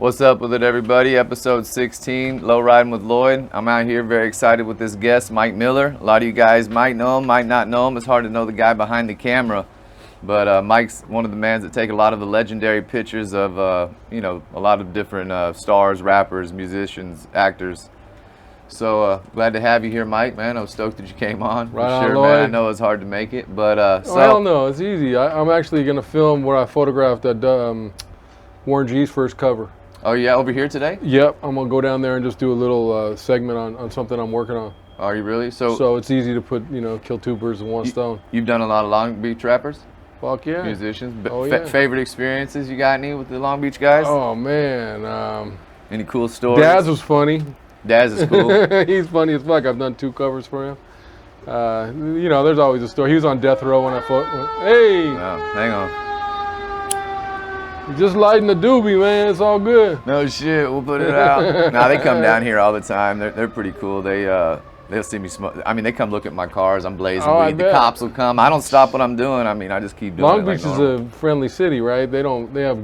What's up with it, everybody? Episode 16, Lowriding with Lloyd. I'm out here very excited with this guest, Mike Miller. A lot of you guys might know him, might not know him. It's hard to know the guy behind the camera. But Mike's one of the mans that take a lot of the legendary pictures of, a lot of different stars, rappers, musicians, actors. So glad to have you here, Mike, man. I was stoked that you came on. Right for sure, on, Lloyd. man. I know it's hard to make it, but hell no, it's easy. I'm actually going to film where I photographed that Warren G's first cover. Oh, yeah, over here today? Yep, I'm going to go down there and just do a little segment on something I'm working on. Are you really? So it's easy to put, kill two birds with one stone. You've done a lot of Long Beach rappers? Fuck yeah. Musicians. Oh, yeah. Favorite experiences you got any with the Long Beach guys? Oh, man. Any cool stories? Daz was funny. Daz is cool. He's funny as fuck. I've done 2 covers for him. There's always a story. He was on death row when I Hey! Oh, hang on. Just lighting the doobie, man. It's all good. No shit. We'll put it out. Nah, they come down here all the time. They're pretty cool. They'll see me smoke. I mean, they come look at my cars. I'm blazing weed. The cops will come. I don't stop what I'm doing. I mean, I just keep doing Long it. Beach is a friendly city, right? They have,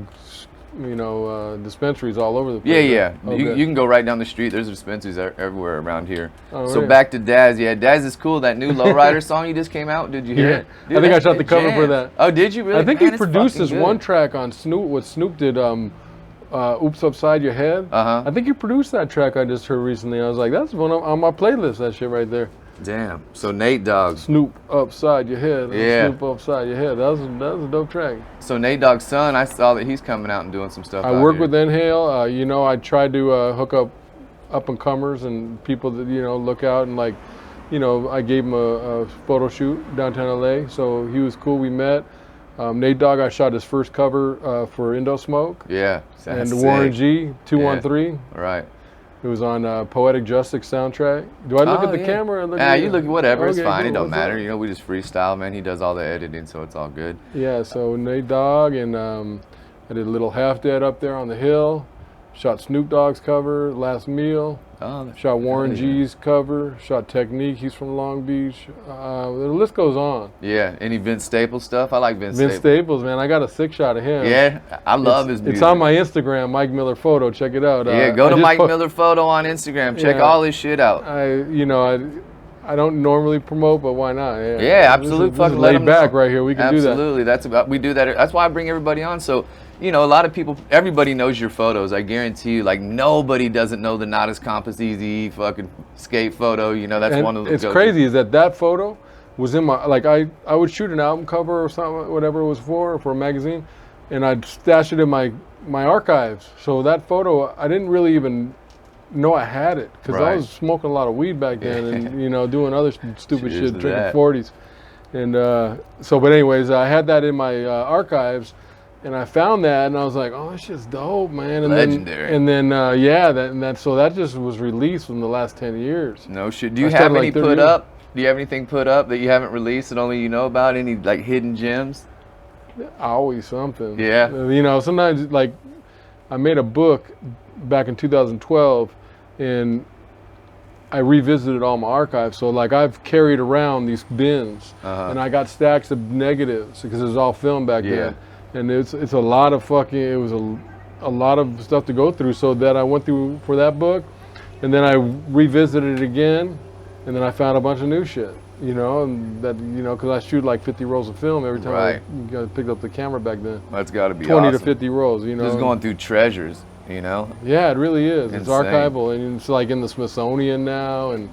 dispensaries all over the place. Yeah. Okay. You can go right down the street. There's dispensaries everywhere around here. Oh, so really? back to Daz. Yeah, Daz is cool. That new Lowrider song you just came out. Did you hear it? Dude, I think I shot the cover for that. Oh, did you really? I think Man, he produced this one track on Snoop. What Snoop did, "Oops Upside Your Head." Uh-huh. I think he produced that track I just heard recently. I was like, that's one on my playlist. That shit right there. Damn. So Nate Dogg. Snoop Upside Your Head. Yeah. Snoop Upside Your Head. That was a dope track. So Nate Dogg's son, I saw that he's coming out and doing some stuff. I work with Inhale. I tried to hook up and comers and people that look out and I gave him a photo shoot downtown LA. So he was cool. We met. Nate Dogg, I shot his first cover for Indo Smoke. Yeah. And Warren G 213. Yeah. Right. It was on Poetic Justice soundtrack. Do I look at the camera? You look at whatever. It's fine. Cool. It don't matter. We just freestyle, man. He does all the editing, so it's all good. Yeah. So Nate Dogg and I did a little Half Dead up there on the hill. Shot Snoop Dogg's cover, Last Meal. Oh, shot Warren G's cover. Shot Technique. He's from Long Beach. The list goes on. Yeah. Any Vince Staples stuff? I like Vince Staples, man. I got a 6 shot of him. Yeah. I love his music. It's on my Instagram, Mike Miller Photo. Check it out. Yeah. Go to Mike Miller Photo on Instagram. Check all his shit out. I don't normally promote, but why not? Yeah, absolutely. This is laid back right here. We can do that. Absolutely. We do that. That's why I bring everybody on. So, a lot of people, everybody knows your photos. I guarantee you, nobody doesn't know the Not As Compass Easy fucking skate photo. That's and one of the. It's crazy is that photo was in my I would shoot an album cover or something, whatever it was for a magazine, and I'd stash it in my archives. So that photo, I didn't really even know I had it because I was smoking a lot of weed back then and doing other stupid shit, drinking 40s, and but anyways, I had that in my archives, and I found that and I was like, oh, this shit's dope, man. And legendary. So that just was released in the last 10 years. No shit. Do you have any put up? Do you have anything put up that you haven't released and only you know about? Any hidden gems? Always something. Yeah. Sometimes I made a book back in 2012, and I revisited all my archives. So I've carried around these bins, and I got stacks of negatives because it was all film back then, and it's a lot of it was a lot of stuff to go through. So that I went through for that book, and then I revisited it again, and then I found a bunch of new shit. And that because I shoot 50 rolls of film every time I picked up the camera back then. That's got to be 20 awesome. to 50 rolls. Just going through treasures. Yeah, it really is. Insane. It's archival, and it's in the Smithsonian now, and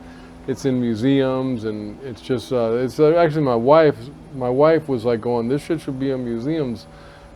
it's in museums, and it's just it's actually my wife was going, this shit should be in museums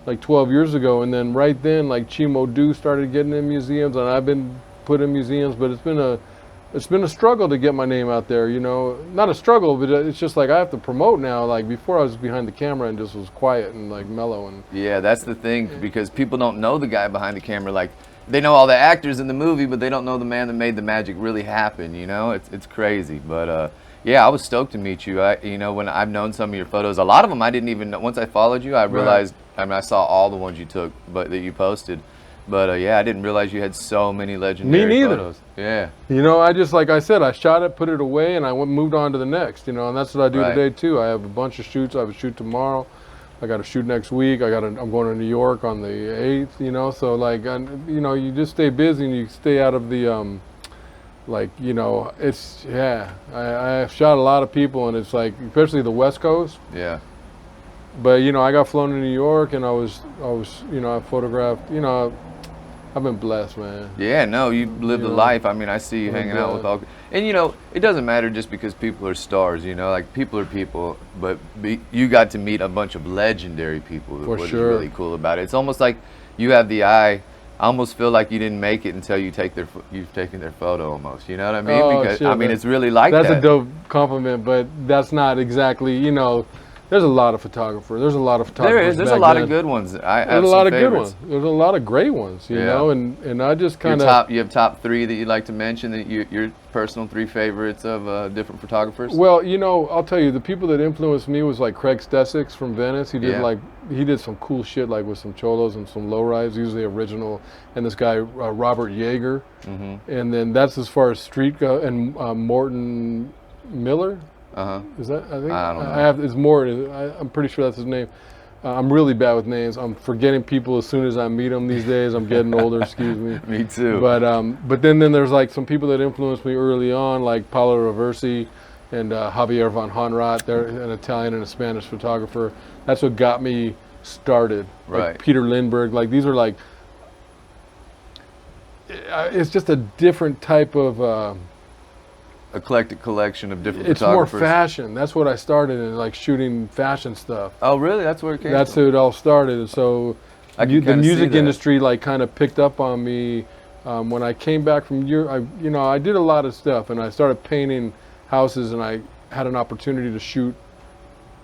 12 years ago, and then right then Chimo Do started getting in museums, and I've been put in museums, but it's been a struggle to get my name out there, not a struggle, but it's just I have to promote now. Before I was behind the camera and just was quiet and mellow. And yeah, that's the thing, because people don't know the guy behind the camera. They know all the actors in the movie, but they don't know the man that made the magic really happen. It's crazy. But yeah, I was stoked to meet you. When I've known some of your photos, a lot of them I didn't even know. Once I followed you, I realized. I saw all the ones you took, but that you posted. But yeah, I didn't realize you had so many legendary photos. Yeah. I just, like I said, I shot it, put it away, and I moved on to the next, and that's what I do today too. I have a bunch of shoots. I have a shoot tomorrow. I got a shoot next week. I'm going to New York on the 8th. You know, so like, you know, you just stay busy and you stay out of the like, you know, it's, yeah, I've shot a lot of people, and it's like, especially the West Coast. Yeah. But, you know, I got flown to New York, and I was, you know, I photographed, you know, I've been blessed, man. Yeah, no, you live the know, life. I mean, I see you I'm hanging out with all, and you know, it doesn't matter just because people are stars, you know, like people are people, but you got to meet a bunch of legendary people. For what sure. is really cool about it. It's almost like you have the eye. I almost feel like you didn't make it until you've taken their photo almost. You know what I mean? Oh, Because shit, I mean, man. it's really like That's that. a dope compliment, but that's not exactly, you know, there's a lot of photographers. There's a lot of photographers. There is. There's a back lot then. of good ones. I There's have a lot some of favorites. good ones. There's a lot of great ones, you Yeah. know, and I just Your kind of. top, you have top 3 that you'd like to mention, that your personal 3 favorites of different photographers? Well, you know, I'll tell you, the people that influenced me was like Craig Stesix from Venice. He did Yeah. he did some cool shit like with some cholos and some lowrides, usually original. And this guy, Robert Yeager. Mm-hmm. And then that's as far as street go. And Morton Miller. Uh-huh. Is that, I think? I don't know. It's Morton. I'm pretty sure that's his name. I'm really bad with names. I'm forgetting people as soon as I meet them these days. I'm getting older, excuse me. Me too. But then there's like some people that influenced me early on, like Paolo Roversi and Javier von Honrath. They're an Italian and a Spanish photographer. That's what got me started. Right. Like Peter Lindbergh. Like these are like, it's just a different type of. Eclectic collection of different It's more photographers. fashion. That's what I started in, like shooting fashion stuff. Oh, really? That's where it came That's from? how it all started. And so I can the kinda see music that. industry like kind of picked up on me when I came back from Europe. I did a lot of stuff, and I started painting houses, and I had an opportunity to shoot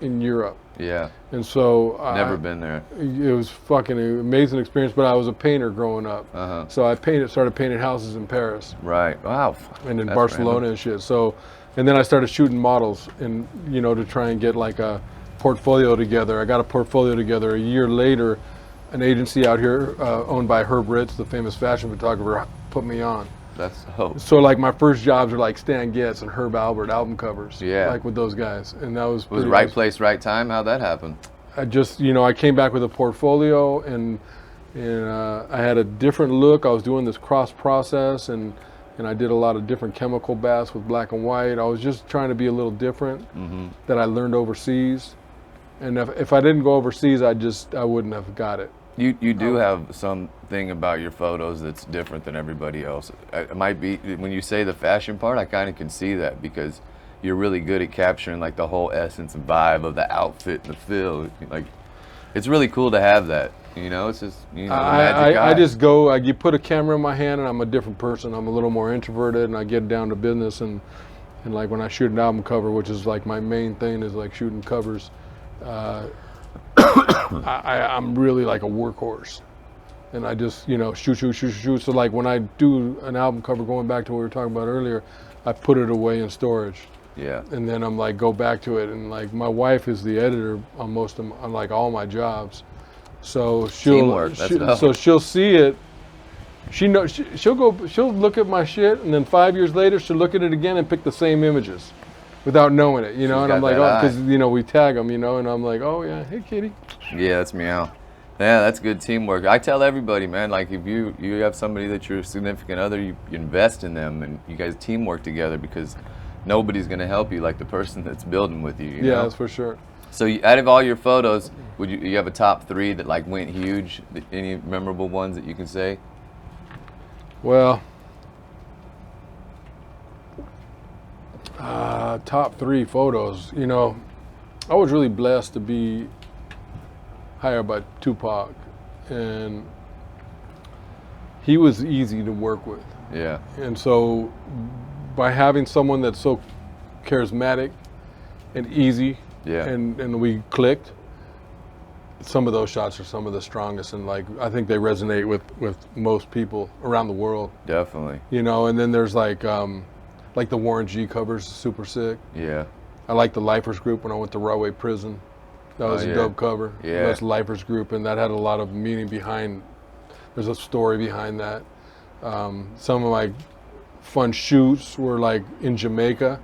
in Europe. Yeah. And so Never been there. it was fucking an amazing experience. But I was a painter growing up, Uh-huh. so I started painting houses in Paris Right. Wow. and in That's Barcelona random. and shit. So, and then I started shooting models, and to try and get like a portfolio together. I got a portfolio together. A year later, an agency out here owned by Herb Ritz, the famous fashion photographer, put me on. That's hope. So like my first jobs are like Stan Getz and Herb Albert album covers. Yeah. Like with those guys, and that was Was pretty right awesome. place, right time? How'd that happen? I just, I came back with a portfolio, and I had a different look. I was doing this cross process, and I did a lot of different chemical baths with black and white. I was just trying to be a little different that I learned overseas. And if I didn't go overseas, I wouldn't have got it. You do have something about your photos that's different than everybody else. It might be, when you say the fashion part, I kind of can see that, because you're really good at capturing like the whole essence and vibe of the outfit and the feel. Like, it's really cool to have that. It's just the magic I eye. just go. You put a camera in my hand, and I'm a different person. I'm a little more introverted, and I get down to business. And like when I shoot an album cover, which is like my main thing, is like shooting covers. I'm really like a workhorse, and I just shoot. So like when I do an album cover, going back to what we were talking about earlier, I put it away in storage. Yeah. And then I'm like, go back to it, and like my wife is the editor on on like all my jobs, so Teamwork, that's dope. so she'll see it. She'll look at my shit, and then 5 years later she'll look at it again and pick the same images, without knowing it, and got I'm like, that oh, because we tag them, and I'm like, oh yeah, hey kitty. Yeah, that's meow. Yeah, that's good teamwork. I tell everybody, man, like if you have somebody that's your significant other, you invest in them, and you guys teamwork together, because nobody's gonna help you like the person that's building with you. You Yeah, know? that's for sure. So out of all your photos, would you have a top 3 that like went huge? Any memorable ones that you can say? Well, top 3 photos. I was really blessed to be hired by Tupac, and he was easy to work with. Yeah. And so by having someone that's so charismatic and easy, Yeah. and we clicked, some of those shots are some of the strongest, and like I think they resonate with most people around the world. Definitely. And then there's like the Warren G covers, super sick. Yeah. I like the Lifers Group when I went to Rahway Prison. That was Oh, a yeah. dope cover. Yeah. That's Lifers Group, and that had a lot of meaning behind. There's a story behind that. Some of my fun shoots were like in Jamaica,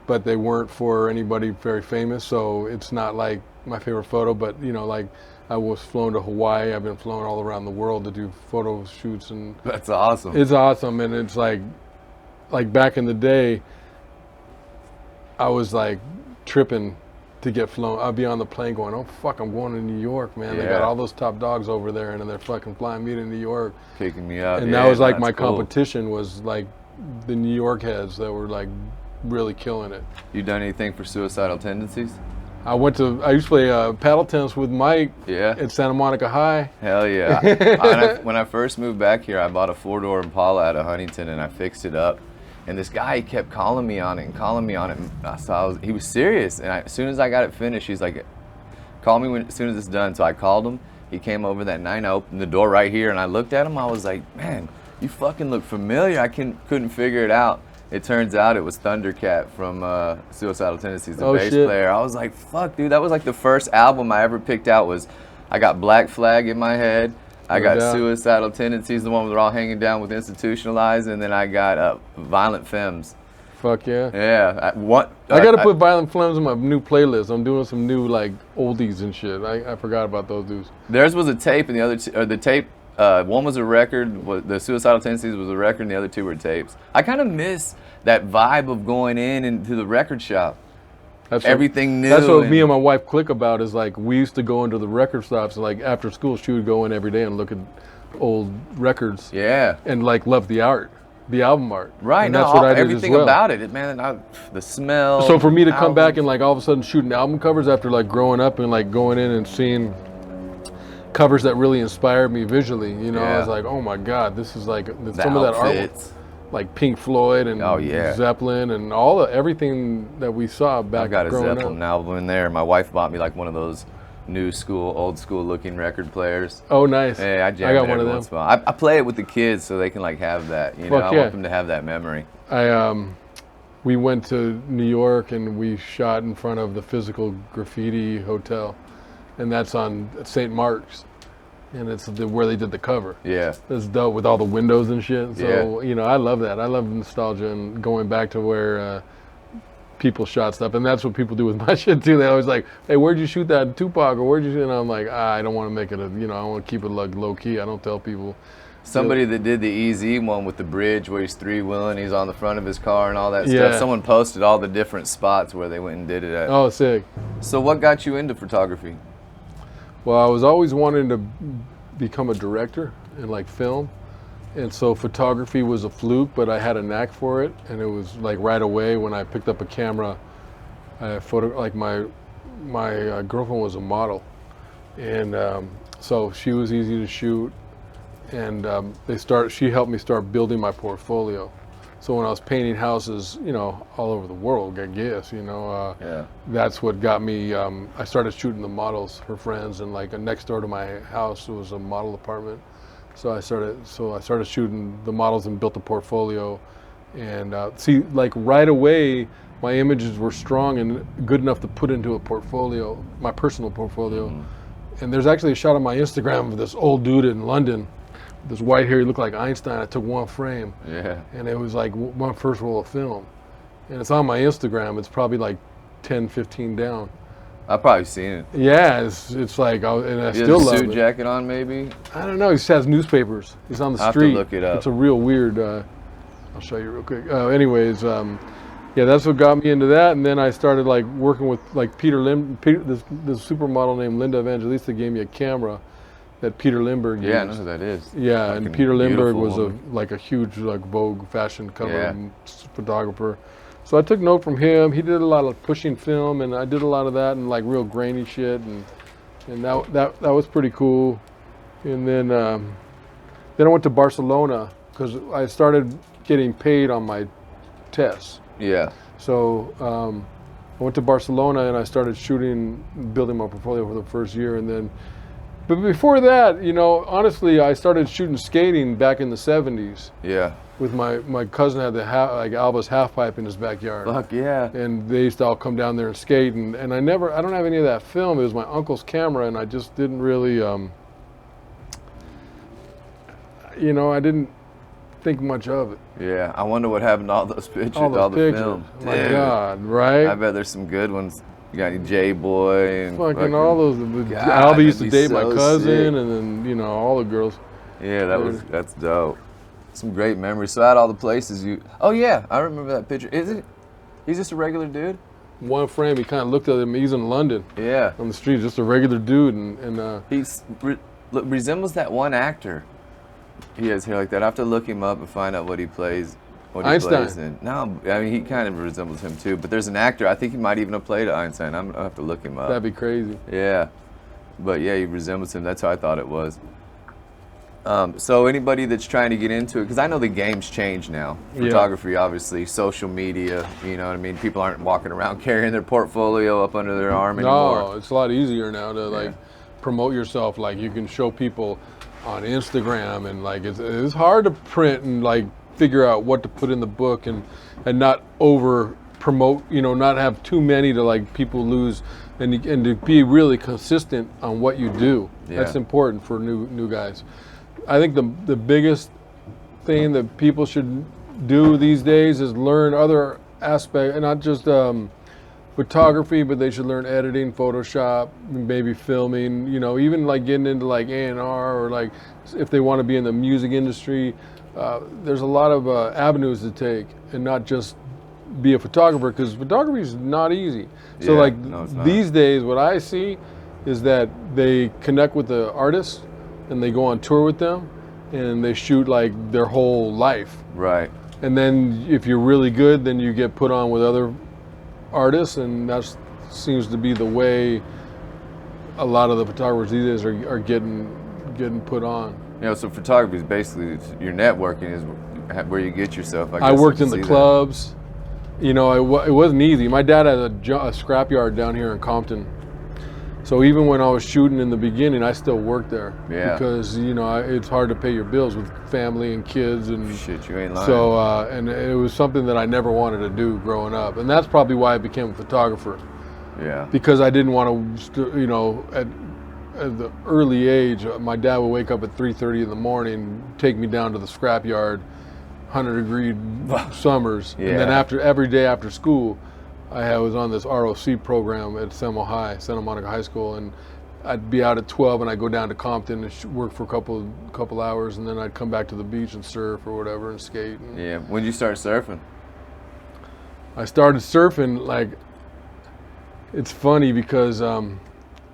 but they weren't for anybody very famous. So it's not like my favorite photo, but you know, like I was flown to Hawaii. I've been flown all around the world to do photo shoots, and That's awesome. it's awesome. And it's like back in the day, I was like tripping to get flown. I'd be on the plane going, oh fuck, I'm going to New York, man. They got all those top dogs over there, and they're fucking flying me to New York. Picking me up. And that was like my competition was like the New York heads that were like really killing it. You done anything for suicidal tendencies? I used to play paddle tennis with Mike at Santa Monica High. Hell yeah. When I first moved back here, I bought a 4-door Impala out of Huntington, and I fixed it up. And this guy kept calling me on it. And he was serious. And as soon as I got it finished, he's like, call me as soon as it's done. So I called him. He came over that night. And I opened the door right here, and I looked at him. I was like, man, you fucking look familiar. I couldn't figure it out. It turns out it was Thundercat from Suicidal Tendencies, the bass player. I was like, fuck, dude. That was like the first album I ever picked out. I got Black Flag in my head. I got Suicidal Tendencies, the one where they're all hanging down with Institutionalized, and then I got Violent Femmes. Fuck yeah. Yeah. I got to put Violent Femmes in my new playlist. I'm doing some new like oldies and shit. I forgot about those dudes. Theirs was a tape, and the other the tape, one was a record. The Suicidal Tendencies was a record, and the other two were tapes. I kind of miss that vibe of going into the record shop. Everything new. That's what me and my wife click about is like we used to go into the record shops and like after school she would go in every day and look at old records. Yeah. And like love the art, the album art. Right. And that's what I did everything as well. about it, man. The smell. So for me to come back and like all of a sudden shooting album covers after like growing up and like going in and seeing covers that really inspired me visually, you know, I was like, oh my God, this is like some of that art. Like Pink Floyd and Zeppelin and everything that we saw back growing up. I've got a Zeppelin album in there. My wife bought me like one of those old school looking record players. Oh, nice. Hey, I got one of them. I play it with the kids so they can like have that. You know, I want them to have that memory. We went to New York and we shot in front of the Physical Graffiti Hotel, and that's on St. Mark's. And it's where they did the cover. Yeah. It's dope with all the windows and shit. So, you know, I love that. I love nostalgia and going back to where people shot stuff. And that's what people do with my shit too. They always like, hey, where'd you shoot that Tupac? Or where'd you shoot? And I'm like, I don't want to make it I want to keep it like low key. I don't tell people. Somebody that did the EZ one with the bridge where he's three-wheeling, he's on the front of his car and all that stuff. Someone posted all the different spots where they went and did it at. Oh, sick. So what got you into photography? Well, I was always wanting to become a director in like film, and so photography was a fluke, but I had a knack for it, and it was like right away when I picked up a camera. Like my girlfriend was a model, and so she was easy to shoot, and she helped me start building my portfolio. So when I was painting houses, you know, all over the world, I guess, you know, that's what got me. I started shooting the models, her friends, and like next door to my house was a model apartment. So I started shooting the models and built a portfolio. And like right away, my images were strong and good enough to put into a portfolio, my personal portfolio. And there's actually a shot on my Instagram of this old dude in London. This white hair, he looked like Einstein. I took one frame. Yeah. And it was like my first roll of film. And it's on my Instagram. It's probably like 10, 15 down. I've probably seen it. Yeah, it's like, and I still love it. He has a suit jacket on, maybe? I don't know. He has newspapers. He's on the street. I'll have to look it up. It's a real weird, I'll show you real quick. Anyways, yeah, that's what got me into that. And then I started like working with like this supermodel named Linda Evangelista gave me a camera that Peter Lindbergh used. Yeah, I know who that is. Yeah, and Peter Lindbergh was a huge like Vogue fashion cover photographer. So I took note from him. He did a lot of pushing film, and I did a lot of that and like real grainy shit, and that was pretty cool. And then I went to Barcelona because I started getting paid on my tests. Yeah. So I went to Barcelona and I started shooting, building my portfolio for the first year, and then. But before that, you know, honestly, I started shooting skating back in the 70s. Yeah. With my cousin had like Alba's half pipe in his backyard. Fuck yeah. And they used to all come down there and skate, and I don't have any of that film. It was my uncle's camera, and I just didn't really, you know, I didn't think much of it. Yeah, I wonder what happened to all those pictures, all the film. Oh my God, right? I bet there's some good ones. You got any J-Boy and fucking all those. God, Albie used to that'd be date my so cousin, sick. and then all the girls. Yeah, that's dope. Some great memories. So at all the places you. Oh yeah, I remember that picture. Is it? He's just a regular dude. One frame, he kind of looked at him. He's in London Yeah. on the street, just a regular dude, and Resembles that one actor. He has hair like that. I have to look him up and find out what he plays. What he Einstein. plays in. No, I mean he kind of resembles him too. But there's an actor. I think he might even have played Einstein. I'll have to look him up. that'd be crazy. Yeah, but yeah, he resembles him. That's how I thought it was. So anybody that's trying to get into it, because I know the game's changed now. Yeah. Photography, obviously, social media. You know what I mean? People aren't walking around carrying their portfolio up under their arm anymore. No, it's a lot easier now to promote yourself. Like you can show people on Instagram, and like it's hard to print and like figure out what to put in the book and not over promote. Not have too many to like people lose, and to be really consistent on what you do. Yeah. That's important for new guys. I think the biggest thing that people should do these days is learn other aspects, and not just photography, but they should learn editing, Photoshop, maybe filming, even like getting into like A&R, or like if they want to be in the music industry. There's a lot of avenues to take, and not just be a photographer, because photography is not easy. So Yeah, no, it's not. these days, what I see is that they connect with the artists, and they go on tour with them, and they shoot like their whole life. Right. And then if you're really good, then you get put on with other artists, and that seems to be the way a lot of the photographers these days are getting put on. So photography is basically your networking is where you get yourself. I guess worked you in the see that. clubs. It wasn't easy. My dad had a scrapyard down here in Compton. So even when I was shooting in the beginning, I still worked there. Yeah. Because, it's hard to pay your bills with family and kids. And Shit, you ain't lying. so, and it was something that I never wanted to do growing up. And that's probably why I became a photographer. Yeah. Because I didn't want to, at the early age, my dad would wake up at 3:30 in the morning, take me down to the scrapyard, 100-degree summers. Yeah. And then every day after school, I was on this ROC program at Santa Monica High School, and I'd be out at 12, and I'd go down to Compton and work for a couple hours, and then I'd come back to the beach and surf or whatever and skate. And Yeah. When did you start surfing? I started surfing, like, it's funny because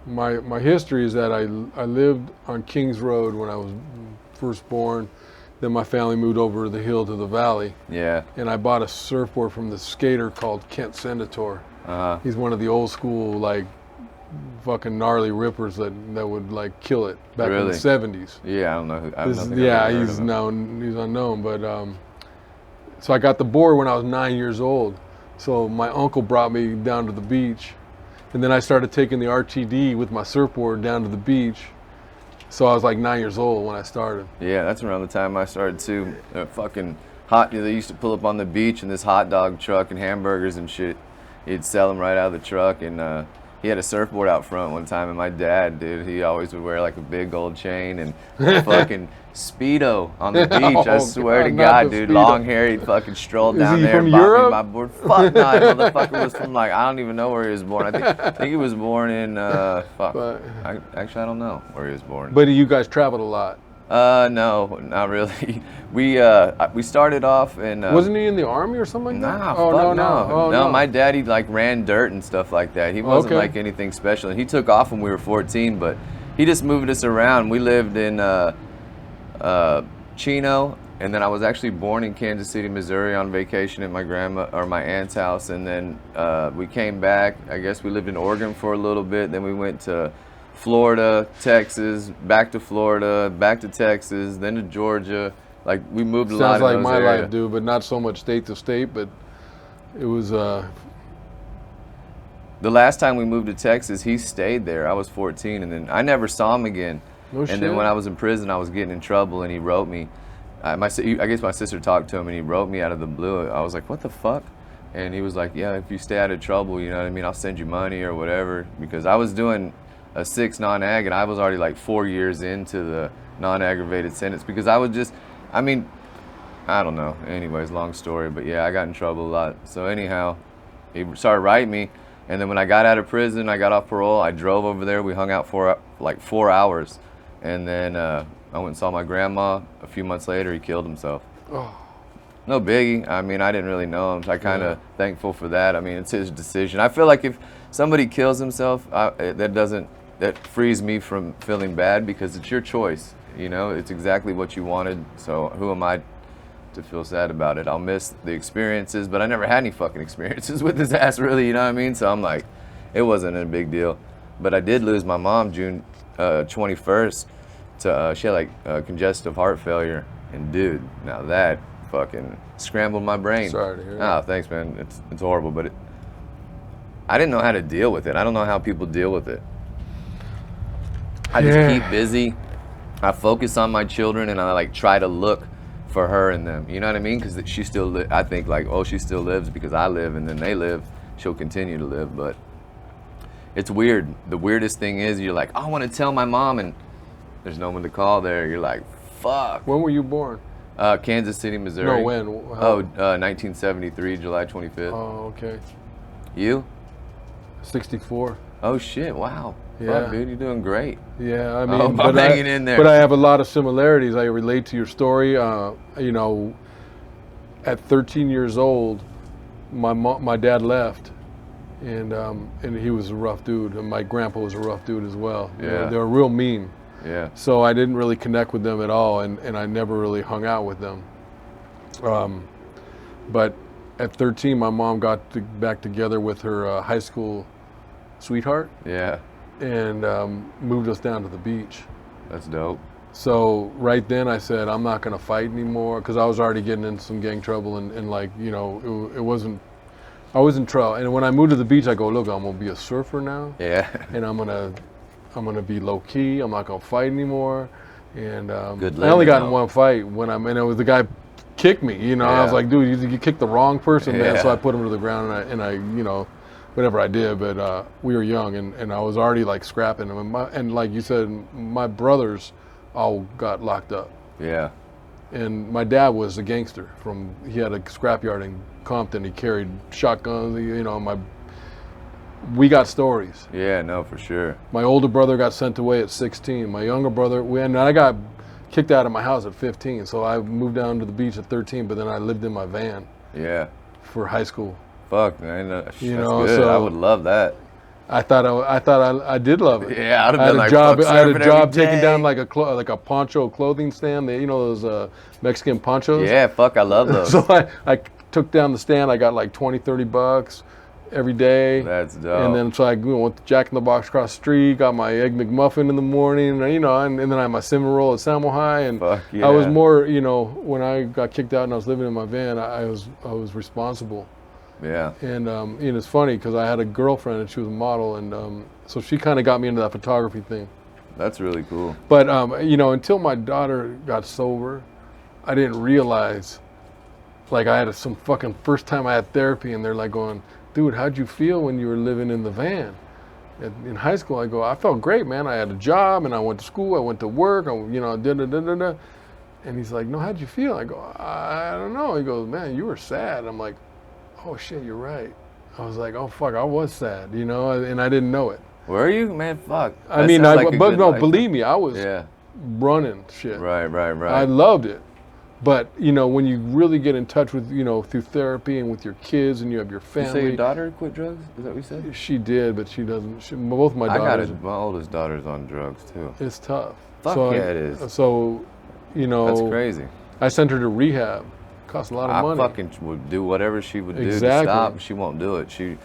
my history is that I lived on Kings Road when I was first born. Then my family moved over the hill to the valley. Yeah. And I bought a surfboard from the skater called Kent Sendator. Uh-huh. He's one of the old school, like, fucking gnarly rippers that would like kill it back in Really? the 70s. Yeah, I don't know who. I don't think I've Yeah, ever heard he's of him. known. He's unknown, but so I got the board when I was 9 years old. So my uncle brought me down to the beach, and then I started taking the RTD with my surfboard down to the beach. So I was like 9 years old when I started. Yeah, that's around the time I started too. Fucking hot. They used to pull up on the beach in this hot dog truck and hamburgers and shit. He'd sell them right out of the truck, and he had a surfboard out front one time. And my dad, dude, he always would wear like a big gold chain and a fucking Speedo on the beach. I Oh, swear to God, not God, the dude, Speedo. long hair. He'd fucking stroll Is down he there from and bought me Europe? my board. Fuck no, motherfucker was from like I don't even know where he was born. I think he was born in fuck. But- Actually, I don't know where he was born. But you guys traveled a lot. No, not really. We started off in. Wasn't he in the army or something like that? Nah, Oh, fuck no. Oh, no. My daddy like ran dirt and stuff like that. He wasn't Okay. like anything special. And he took off when we were 14, but he just moved us around. We lived in Chino, and then I was actually born in Kansas City, Missouri, on vacation at my grandma or my aunt's house, and then we came back. I guess we lived in Oregon for a little bit. Then we went to Florida, Texas, back to Florida, back to Texas, then to Georgia. Like we moved a lot Sounds in like those my areas. life, dude, but not so much state to state, but it was The last time we moved to Texas, he stayed there. I was 14, and then I never saw him again. no shit. And then when I was in prison, I was getting in trouble, and he wrote me. I guess my sister talked to him, and he wrote me out of the blue. I was like, what the fuck? And he was like, yeah, if you stay out of trouble, you know what I mean, I'll send you money or whatever. Because I was doing a 6 non-ag, and I was already like 4 years into the non-aggravated sentence. Because I was just, I mean, I don't know. Anyways, long story. But yeah, I got in trouble a lot. So anyhow, he started writing me. And then when I got out of prison, I got off parole, I drove over there. We hung out for like 4 hours. And then I went and saw my grandma. A few months later, he killed himself. Oh. No biggie. I mean, I didn't really know him. So I kind of thankful for that. I mean, it's his decision. I feel like if somebody kills himself, that frees me from feeling bad because it's your choice. You know, it's exactly what you wanted. So who am I to feel sad about it? I'll miss the experiences, but I never had any fucking experiences with his ass, really, you know what I mean? So I'm like, it wasn't a big deal. But I did lose my mom June 21st to, she had like congestive heart failure. And dude, now that fucking scrambled my brain. Sorry to hear that. Oh, thanks, man. It's horrible, but I didn't know how to deal with it. I don't know how people deal with it. I just keep busy. I focus on my children, and I like try to look for her and them. You know what I mean? Because she still, I think like, oh, she still lives because I live, and then they live. She'll continue to live, but it's weird. The weirdest thing is you're like, oh, I want to tell my mom, and there's no one to call there. You're like, fuck. When were you born? Kansas City, Missouri. No, when? Oh, 1973, July 25th. Oh, okay. You? 64. Oh shit! Wow. Yeah. Fuck, dude, you're doing great. Yeah, I mean, I'm but hanging in there. But I have a lot of similarities. I relate to your story. You know, at 13 years old, my dad left, and he was a rough dude, and my grandpa was a rough dude as well. You know, they were real mean. Yeah. So I didn't really connect with them at all, and I never really hung out with them. But at 13, my mom got back together with her high school sweetheart. Yeah. And moved us down to the beach. That's dope. So right then I said, I'm not going to fight anymore, because I was already getting into some gang trouble, and like, you know, I was in trouble. And when I moved to the beach, I go, look, I'm going to be a surfer now. Yeah. And I'm gonna be low key. I'm not gonna fight anymore. And Good I only got living, in one fight and it was the guy kicked me. You know, I was like, dude, you kicked the wrong person, man. So I put him to the ground, and I you know, whatever I did. But we were young, and I was already like scrapping him. And like you said, my brothers all got locked up. Yeah. And my dad was a gangster. He had a scrapyard in Compton. He carried shotguns. You know, we got stories. Yeah, no, for sure. My older brother got sent away at 16. My younger brother, and I got kicked out of my house at 15. So I moved down to the beach at 13, but then I lived in my van. Yeah. For high school. Fuck, man, that's good. So I would love that. I thought I did love it. Yeah, I'd have been like, I had a job taking taking down like a poncho clothing stand. You know those Mexican ponchos? Yeah, fuck, I love those. So I took down the stand. I got like $20-$30 every day. That's dope. And then so I went to Jack in the Box across the street, got my Egg McMuffin in the morning, you know, and then I had my cinnamon roll at Samo High. And Fuck yeah. I was more, you know, when I got kicked out and I was living in my van, I was responsible. Yeah. And it's funny because I had a girlfriend and she was a model, and so she kind of got me into that photography thing. That's really cool. But you know, until my daughter got sober, I didn't realize, like, I had some fucking first time I had therapy, and they're like going, dude, how'd you feel when you were living in the van? In high school, I go, I felt great, man. I had a job, and I went to school, I went to work, you know, da-da-da-da-da. And he's like, no, how'd you feel? I go, I don't know. He goes, man, you were sad. I'm like, oh shit, you're right. I was like, oh fuck, I was sad, you know, and I didn't know it. Were you? Man, fuck. I mean, but no, believe me, I was running shit. Right. I loved it. But, you know, when you really get in touch with, you know, through therapy and with your kids and you have your family. You say your daughter quit drugs? Is that what you said? She did, but she doesn't. Both my daughters. My oldest daughter's on drugs, too. It's tough. Fuck so yeah, it is. So, you know. That's crazy. I sent her to rehab. Cost a lot of money. I fucking would do whatever she would do to stop. She won't do it.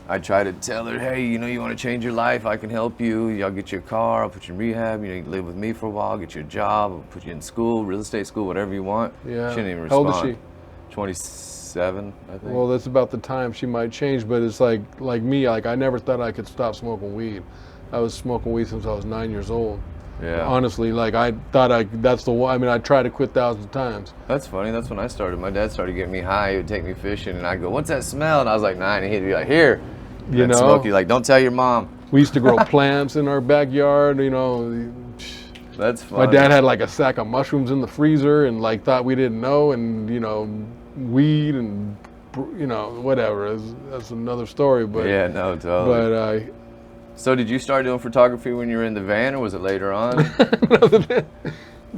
I try to tell her, hey, you know, you want to change your life, I can help you. I'll get you a car, I'll put you in rehab, you know, you can live with me for a while, get you a job, I'll put you in school, real estate school, whatever you want. Yeah. She didn't even respond. How old is she? 27, I think. Well, that's about the time she might change, but it's like me, like I never thought I could stop smoking weed. I was smoking weed since I was 9 years old. Yeah. Honestly, like I thought that's the one. I mean, I tried to quit thousands of times. That's funny. That's when I started. My dad started getting me high. He would take me fishing, and I'd go, "What's that smell?" And I was like 9, and he'd be like, "Here." You know, Smokey, like, "Don't tell your mom." We used to grow plants in our backyard. You know. That's funny. My dad had like a sack of mushrooms in the freezer, and like thought we didn't know, and you know, weed and you know, whatever. That's another story. But yeah, no, totally. But so did you start doing photography when you were in the van, or was it later on? the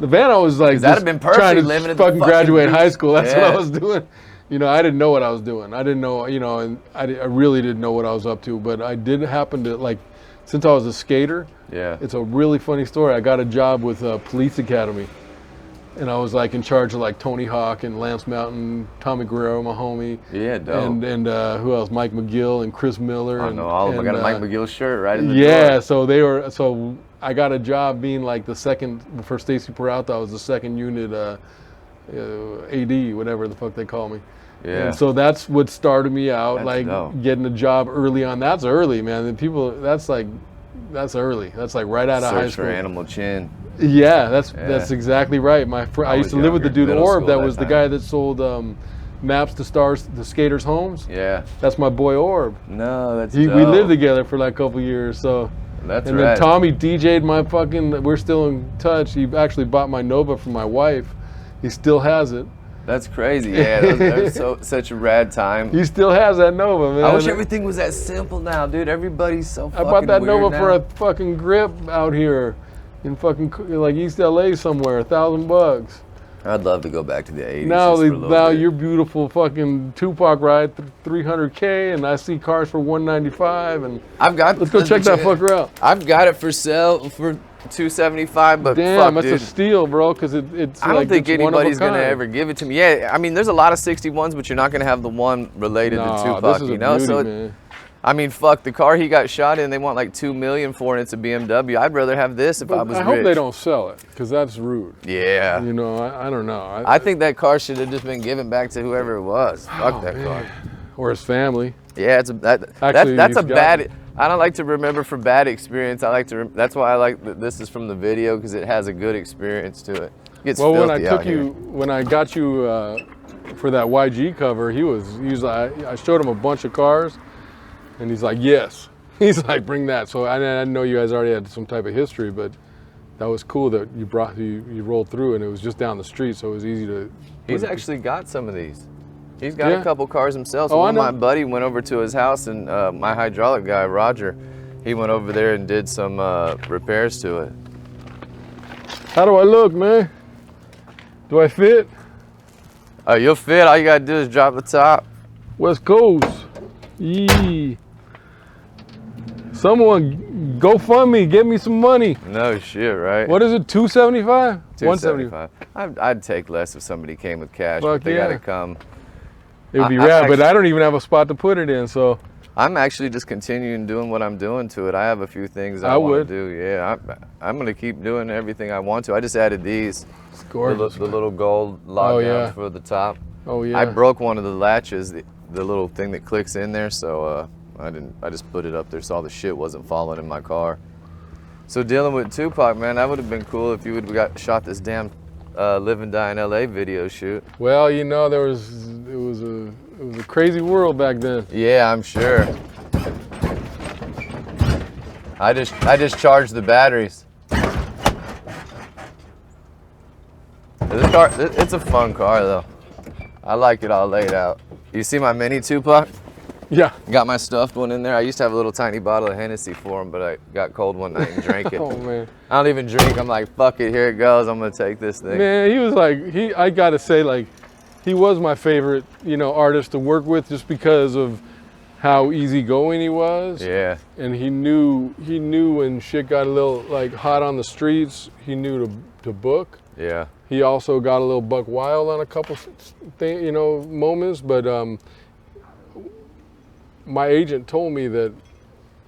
van, I was like, that'd have been perfect, trying to living at the fucking fucking graduate beach. high school. That's what Yeah. I was doing. You know, I didn't know what I was doing. I didn't know, you know, and I really didn't know what I was up to. But I did happen to, like, since I was a skater, Yeah. it's a really funny story. I got a job with Police Academy. And I was like in charge of like Tony Hawk and Lance Mountain, Tommy Guerrero, my homie. Yeah, dope. And who else? Mike McGill and Chris Miller. I know all of them. I got a Mike McGill shirt right in the yeah, door. so I got a job being like the second, for Stacy Peralta, I was the second unit AD, whatever the fuck they call me. Yeah. And so that's what started me out, That's like dope. getting a job early on. That's early, man. The people, that's early. That's like right out of high Search school. for Animal Chin. Yeah, that's exactly right. I used to live with the dude middle Orb. school That that was the time. guy that sold maps to stars, the skaters' homes. Yeah. That's my boy Orb. No, that's We dope. lived together for like a couple years. So, That's and right. then Tommy DJ'd my fucking. We're still in touch. He actually bought my Nova for my wife. He still has it. That's crazy. Yeah, that was such a rad time. He still has that Nova, man. I wish everything was that simple now, dude. Everybody's so I fucking bought that weird Nova now. for a fucking grip out here in fucking like East LA somewhere, $1,000. I'd love to go back to the 80s. Now, just for a little bit. your beautiful fucking Tupac ride 300K, and I see cars for 195, and I've got. let's go check that fucker out. I've got it for sale for $275, but Damn, fuck, that's dude. a steal, bro. Because it's. I don't like, think it's one of a anybody's gonna kind. ever give it to me. Yeah, I mean, there's a lot of 61s, but you're not gonna have the one related Nah, to Tupac, this is you a know. beauty, So, man. I mean, fuck, the car he got shot in, they want like $2 million for, and it's a BMW. I'd rather have this if I But was I rich. hope they don't sell it, because that's rude. Yeah. You know, I don't know. I think that car should have just been given back to whoever it was. Fuck that car. Or his family. Yeah, it's Actually, that's a he's got bad. it. I don't like to remember for bad experience. I like to. That's why I like that this is from the video, because it has a good experience to it. Gets Well, when I filthy out took here. you, when I got you for that YG cover, he was like, I showed him a bunch of cars, and he's like, yes. He's like, bring that. So I didn't know you guys already had some type of history, but that was cool that you rolled through, and it was just down the street, so it was easy to. He's actually got some of these. He's got Yeah. a couple cars himself. So Oh, I one of my know. buddy went over to his house, and my hydraulic guy Roger, he went over there and did some repairs to it. How do I look, man? Do I fit? You'll fit. All you gotta do is drop the top. West Coast. Yee. Someone go fund me. Give me some money. No shit, right? What is it? 275? 275. I'd take less if somebody came with cash, Fuck but they yeah. gotta come. It would be I rad, but actually- I don't even have a spot to put it in. So I'm actually just continuing doing what I'm doing to it. I have a few things I I want would. to do. Yeah, I'm gonna keep doing everything I want to. I just added these, it's the, gorgeous. the little gold lock Oh, down yeah. for the top. Oh yeah. I broke one of the latches, the little thing that clicks in there, so I just put it up there so all the shit wasn't falling in my car. So dealing with Tupac, man, that would have been cool if you would have shot this damn Live and Die in LA video shoot. Well, you know, it was a crazy world back then. Yeah, I'm sure. I just charged the batteries. This car, it's a fun car though. I like it all laid out. You see my mini Tupac? Yeah. Got my stuffed one in there. I used to have a little tiny bottle of Hennessy for him, but I got cold one night and drank it. Oh man. I don't even drink. I'm like, fuck it, here it goes. I'm gonna take this thing. Man, he was like I gotta say, like, he was my favorite, artist to work with, just because of how easygoing he was. Yeah, And he knew when shit got a little like hot on the streets, he knew to book. yeah. He also got a little buck wild on a couple moments, but my agent told me that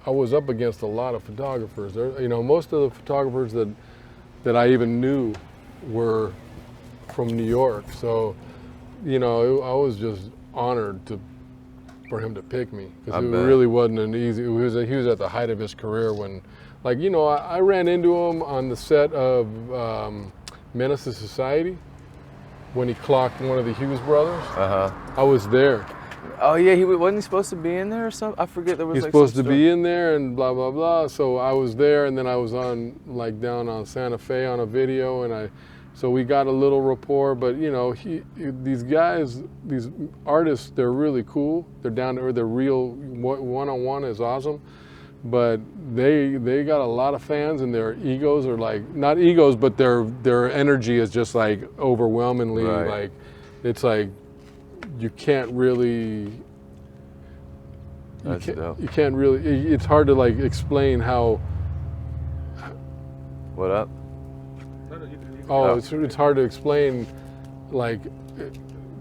I was up against a lot of photographers. Most of the photographers that I even knew were from New York. So, I was just honored for him to pick me, because I it bet. really wasn't an easy. He was at the height of his career when, I ran into him on the set of Menace to Society when he clocked one of the Hughes brothers. I was there. Oh yeah, wasn't he supposed to be in there or something? I forget there was. He's like supposed some to be in there and blah blah blah. So I was there, and then I was on down on Santa Fe on a video, and So we got a little rapport, but you know, these guys, these artists, they're really cool. They're down to earth. They're real. One-on-one is awesome, but they got a lot of fans, and their egos are like, not egos, but their energy is just like overwhelmingly like, it's like you can't really. You can't really. It's hard to like explain how. What up? Oh, it's hard to explain, like,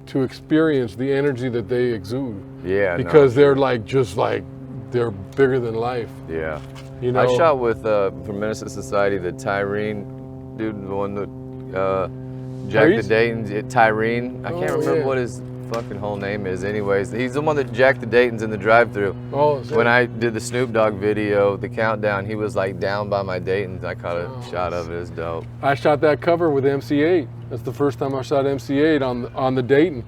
to experience the energy that they exude. Yeah. Because they're like, just like, they're bigger than life. Yeah. You know. I shot with from Menace Society, the Tyrene dude, the one that Jack the Dayton's. Tyrene. I can't remember what his fucking whole name is. Anyways, he's the one that jacked the Dayton's in the drive-thru. Oh. When I did the Snoop Dogg video, the countdown, he was like down by my Dayton's. I caught a shot of it. It's dope. I shot that cover with MC8. That's the first time I shot MC8 on the Dayton.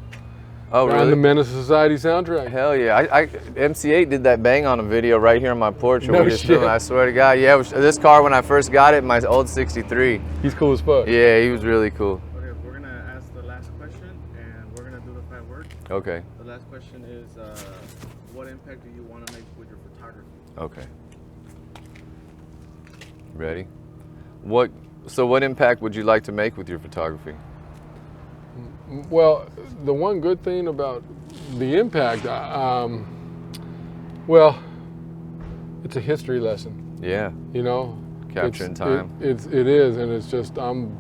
Oh, really? On the Menace Society soundtrack. Hell yeah. MC8 did that bang on a video right here on my porch. No shit. I swear to God. Yeah, this car, when I first got it, my old 63. He's cool as fuck. Yeah, he was really cool. Okay, we're going to ask the last question, and we're going to do the 5 words. Okay. The last question is, what impact do you want to make with your photography? Okay. Ready? So what impact would you like to make with your photography? Well, the one good thing about the impact, well, it's a history lesson. Yeah. You know, Capturing time. It is, and it's just I'm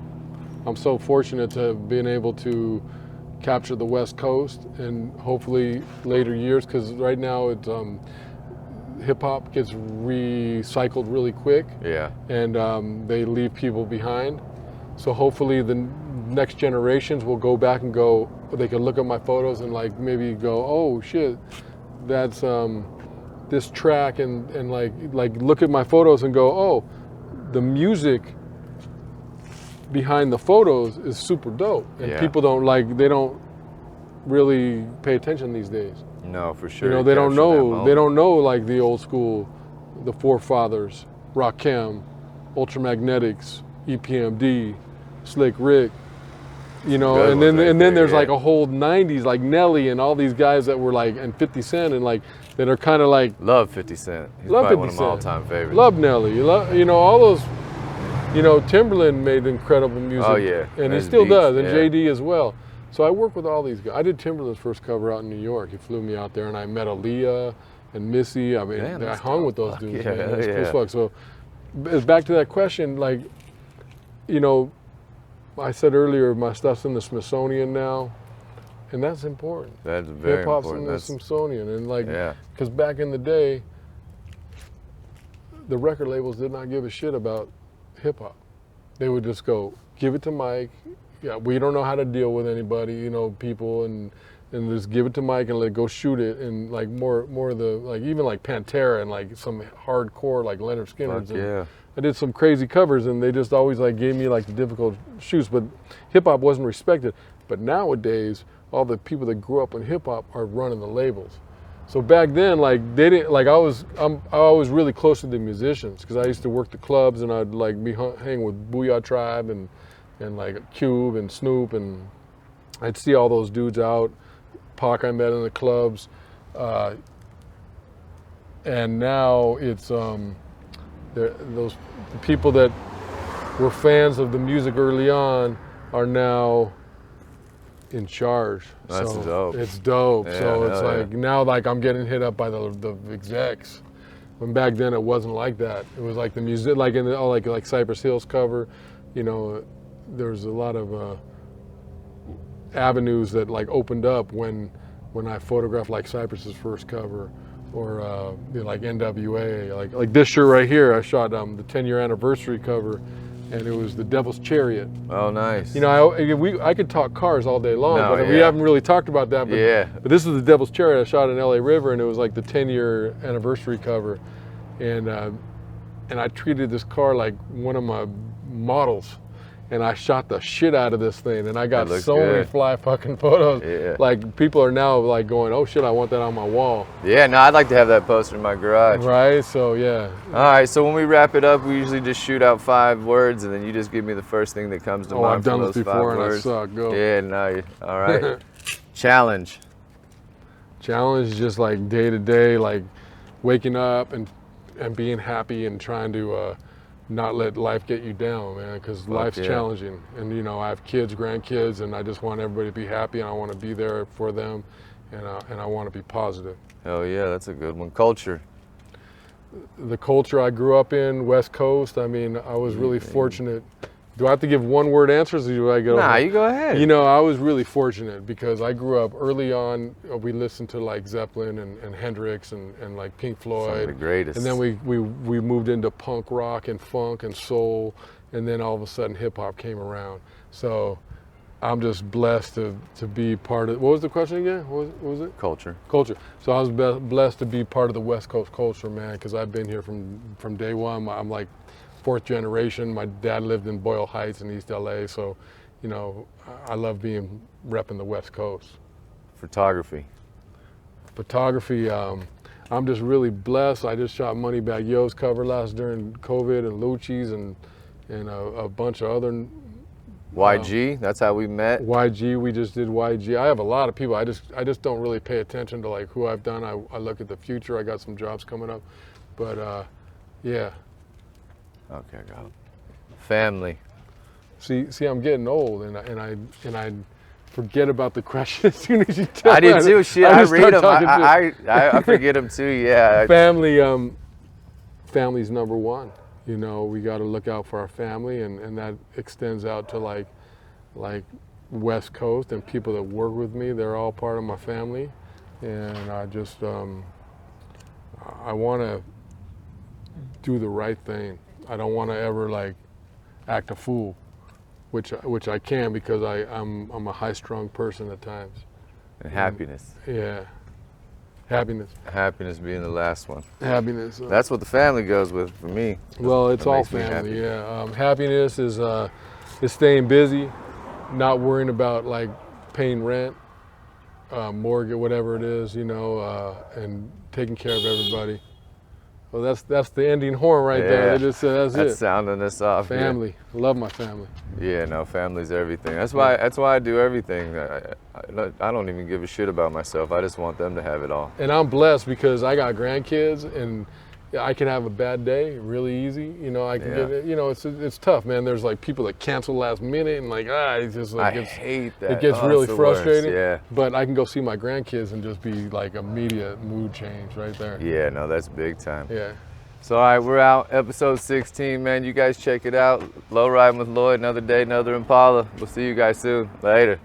so fortunate to have been able to capture the West Coast, and hopefully later years, because right now it's hip hop gets recycled really quick. Yeah. And they leave people behind. So hopefully the next generations will go back and go, they can look at my photos and like maybe go, oh shit, that's this track, and like look at my photos and go, oh, the music behind the photos is super dope. And people they don't really pay attention these days. No, for sure. You know, they don't know like the old school, the forefathers, Rakim, Ultramagnetics, EPMD, Slick Rick, you know, and then there's like a whole 90s, like Nelly and all these guys that were like, and 50 Cent, and like, that are kind of like. Love 50 Cent. He's love probably 50 one of my Cent. all-time favorites. Love Nelly. You know, all those, you know, Timberland made incredible music. Oh yeah. And he still does, and JD as well. So I work with all these guys. I did Timberland's first cover out in New York. He flew me out there, and I met Aaliyah and Missy. I mean, I hung with those dudes, man. That's cool as fuck. So it's back to that question, like, you know, I said earlier, my stuff's in the Smithsonian now, and that's important. That's very Hip-hop's important. in the Smithsonian, and like, because back in the day, the record labels did not give a shit about hip-hop. They would just go, give it to Mike. Yeah, we don't know how to deal with anybody, you know, people, and just give it to Mike and let go shoot it, and like more of the, like even like Pantera and like some hardcore like Leonard Skinner's. Yeah. I did some crazy covers, and they just always like gave me like the difficult shoots, but hip hop wasn't respected. But nowadays, all the people that grew up in hip hop are running the labels. So back then, like they didn't, like I was really close to the musicians, because I used to work the clubs, and I'd like be hanging with Booyah Tribe and like Cube and Snoop, and I'd see all those dudes out. Pac I met in the clubs, and now it's those people that were fans of the music early on are now in charge. That's so dope. It's dope. Yeah, so it's like now, like I'm getting hit up by the execs. When back then it wasn't like that. It was like the music, like in the, like Cypress Hill's cover, you know. There's a lot of avenues that like opened up when I photographed like Cypress's first cover, or you know, like NWA, like this shirt right here. I shot the 10-year anniversary cover, and it was the Devil's Chariot. Oh, nice. You know, I could talk cars all day long, but we haven't really talked about that. But, but this is the Devil's Chariot I shot in LA River, and it was like the 10-year anniversary cover, and I treated this car like one of my models. and I shot the shit out of this thing, and I got looks so many good. fly fucking photos. Yeah. Like people are now like going, oh shit, I want that on my wall. Yeah, no, I'd like to have that poster in my garage. Right, so yeah. All right, so when we wrap it up, we usually just shoot out 5 words, and then you just give me the first thing that comes to Oh, mind. I've done from this those 5 before and I words. suck. Go. Yeah, no, all right. Challenge. Challenge is just like day to day, like waking up and being happy and trying to not let life get you down, man, because life's yeah. challenging. And you know, I have kids, grandkids, and I just want everybody to be happy, and I want to be there for them, and I want to be positive. Oh yeah, that's a good one. Culture. The culture I grew up in, West Coast, I mean, I was really fortunate. Do I have to give one word answers, or do I go? Nah, you go ahead. You know, I was really fortunate because I grew up early on. We listened to like Zeppelin and Hendrix and like Pink Floyd. Some of the greatest. And then we moved into punk rock and funk and soul, and then all of a sudden hip hop came around. So I'm just blessed to be part of. What was the question again? What was it? Culture. Culture. So I was blessed to be part of the West Coast culture, man, because I've been here from day one. I'm like 4th generation. My dad lived in Boyle Heights in East LA, so you know I love repping the West Coast. Photography. Photography. I'm just really blessed. I just shot Moneybag Yo's cover during COVID, and Lucci's and a bunch of other. YG. That's how we met. YG. We just did YG. I have a lot of people. I just don't really pay attention to like who I've done. I look at the future. I got some jobs coming up, but yeah. Okay, got it. Family. See, I'm getting old, and I forget about the question as soon as you tell me. I did too. Shit, I just read start them. talking shit. I forget them too. Yeah. Family's number one. You know, we got to look out for our family, and that extends out to like West Coast and people that work with me. They're all part of my family, and I just I want to do the right thing. I don't want to ever like act a fool, which I can because I'm a high-strung person at times. And happiness. Yeah, happiness. Happiness being the last one. Happiness. That's what the family goes with for me. Well, it's That all makes me family. happy. Yeah, happiness is staying busy, not worrying about like paying rent, mortgage, whatever it is, you know, and taking care of everybody. Well, that's the ending horn right there. Yeah. They just said that's That's it. sounding us off. Family. I love my family. Yeah, no, family's everything. That's why I do everything. I don't even give a shit about myself. I just want them to have it all. And I'm blessed because I got grandkids, and I can have a bad day really easy. You know, I can Yeah. get it. You know, it's tough, man. There's like people that cancel last minute, and like it's just like I hate that. it gets Oh, really it's the worst. frustrating. Yeah. But I can go see my grandkids and just be like immediate mood change right there. Yeah, no, that's big time. Yeah. So, all right, we're out. Episode 16, man. You guys check it out. Lowriding with Lloyd. Another day, another Impala. We'll see you guys soon. Later.